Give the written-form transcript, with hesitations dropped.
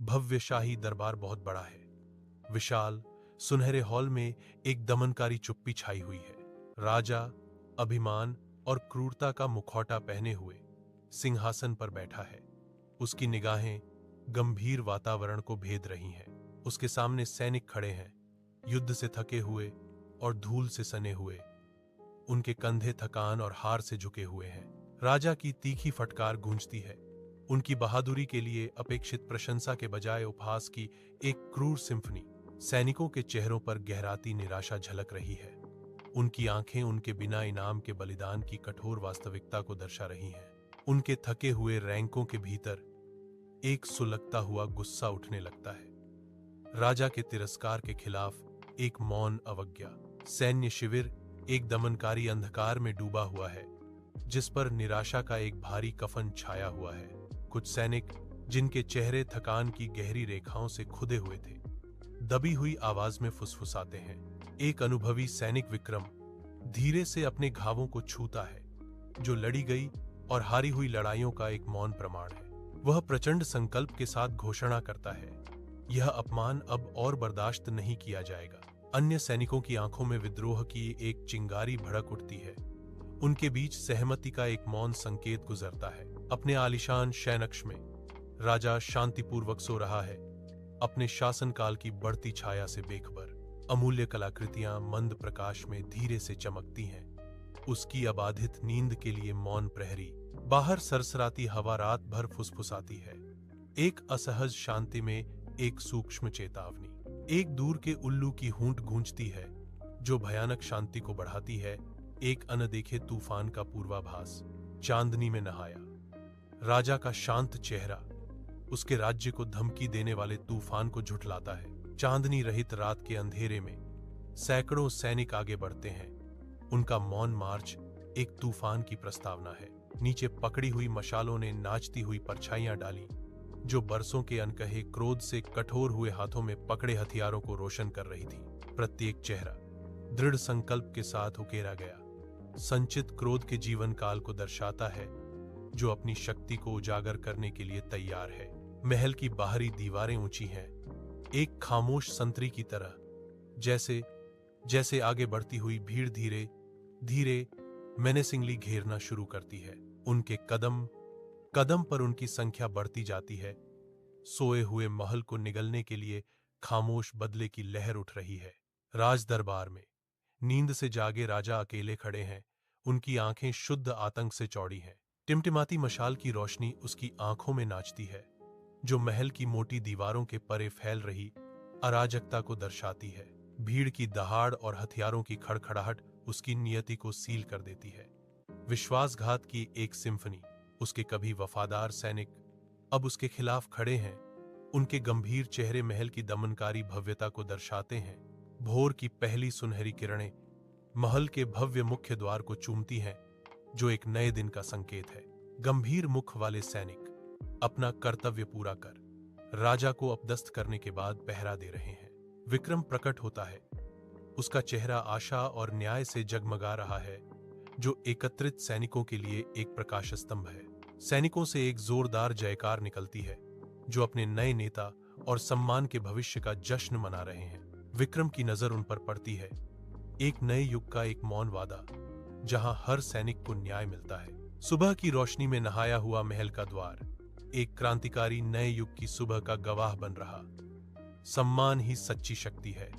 भव्य शाही दरबार बहुत बड़ा है। विशाल सुनहरे हॉल में एक दमनकारी चुप्पी छाई हुई है। राजा अभिमान और क्रूरता का मुखौटा पहने हुए सिंहासन पर बैठा है। उसकी निगाहें गंभीर वातावरण को भेद रही हैं। उसके सामने सैनिक खड़े हैं, युद्ध से थके हुए और धूल से सने हुए। उनके कंधे थकान और हार से झुके हुए हैं। राजा की तीखी फटकार गूंजती है। उनकी बहादुरी के लिए अपेक्षित प्रशंसा के बजाय उपहास की एक क्रूर सिम्फनी। सैनिकों के चेहरों पर गहराती निराशा झलक रही है। उनकी आंखें उनके बिना इनाम के बलिदान की कठोर वास्तविकता को दर्शा रही हैं। उनके थके हुए रैंकों के भीतर एक सुलगता हुआ गुस्सा उठने लगता है। राजा के तिरस्कार के खिलाफ एक मौन अवज्ञा। सैन्य शिविर एक दमनकारी अंधकार में डूबा हुआ है, जिस पर निराशा का एक भारी कफन छाया हुआ है। कुछ सैनिक, जिनके चेहरे थकान की गहरी रेखाओं से खुदे हुए थे, दबी हुई आवाज में फुसफुसाते हैं। एक अनुभवी सैनिक विक्रम धीरे से अपने घावों को छूता है, जो लड़ी गई और हारी हुई लड़ाइयों का एक मौन प्रमाण है। वह प्रचंड संकल्प के साथ घोषणा करता है, यह अपमान अब और बर्दाश्त नहीं किया जाएगा। अन्य सैनिकों की आंखों में विद्रोह की एक चिंगारी भड़क उठती है। उनके बीच सहमति का एक मौन संकेत गुजरता है। अपने आलीशान शयनकक्ष में राजा शांतिपूर्वक सो रहा है, अपने शासनकाल की बढ़ती छाया से बेखबर। अमूल्य कलाकृतियां मंद प्रकाश में धीरे से चमकती हैं। उसकी अबाधित नींद के लिए मौन प्रहरी। बाहर सरसराती हवा रात भर फुसफुसाती है। एक असहज शांति में एक सूक्ष्म चेतावनी। एक दूर के उल्लू की हूंट गूंजती है, जो भयानक शांति को बढ़ाती है। एक अनदेखे तूफान का पूर्वाभास। चांदनी में नहाया राजा का शांत चेहरा उसके राज्य को धमकी देने वाले तूफान को झुठलाता है। चांदनी रहित रात के अंधेरे में सैकड़ों सैनिक आगे बढ़ते हैं। उनका मौन मार्च एक तूफान की प्रस्तावना है। नीचे पकड़ी हुई मशालों ने नाचती हुई परछाइयां डाली, जो बरसों के अनकहे क्रोध से कठोर हुए हाथों में पकड़े हथियारों को रोशन कर रही थी। प्रत्येक चेहरा दृढ़ संकल्प के साथ उकेरा गया। संचित क्रोध के जीवन काल को दर्शाता है, जो अपनी शक्ति को उजागर करने के लिए तैयार है। महल की बाहरी दीवारें ऊंची हैं, एक खामोश संतरी की तरह। जैसे जैसे आगे बढ़ती हुई भीड़ धीरे धीरे मेनेसिंगली घेरना शुरू करती है। उनके कदम कदम पर उनकी संख्या बढ़ती जाती है। सोए हुए महल को निगलने के लिए खामोश बदले की लहर उठ रही है। राज दरबार में नींद से जागे राजा अकेले खड़े हैं। उनकी आंखें शुद्ध आतंक से चौड़ी हैं। टिमटिमाती मशाल की रोशनी उसकी आंखों में नाचती है, जो महल की मोटी दीवारों के परे फैल रही अराजकता को दर्शाती है। भीड़ की दहाड़ और हथियारों की खड़खड़ाहट उसकी नियति को सील कर देती है। विश्वासघात की एक सिम्फनी। उसके कभी वफादार सैनिक अब उसके खिलाफ खड़े हैं। उनके गंभीर चेहरे महल की दमनकारी भव्यता को दर्शाते हैं। भोर की पहली सुनहरी किरणें महल के भव्य मुख्य द्वार को चूमती हैं, जो एक नए दिन का संकेत है। गंभीर मुख वाले सैनिक अपना कर्तव्य पूरा कर राजा को अपदस्थ करने के बाद पहरा दे रहे हैं। विक्रम प्रकट होता है। उसका चेहरा आशा और न्याय से जगमगा रहा है, जो एकत्रित सैनिकों के लिए एक प्रकाश स्तंभ है। सैनिकों से एक जोरदार जयकार निकलती है, जो अपने नए नेता और सम्मान के भविष्य का जश्न मना रहे हैं। विक्रम की नजर उन पर पड़ती है, एक नए युग का एक मौन वादा, जहां हर सैनिक को न्याय मिलता है। सुबह की रोशनी में नहाया हुआ महल का द्वार एक क्रांतिकारी नए युग की सुबह का गवाह बन रहा। सम्मान ही सच्ची शक्ति है।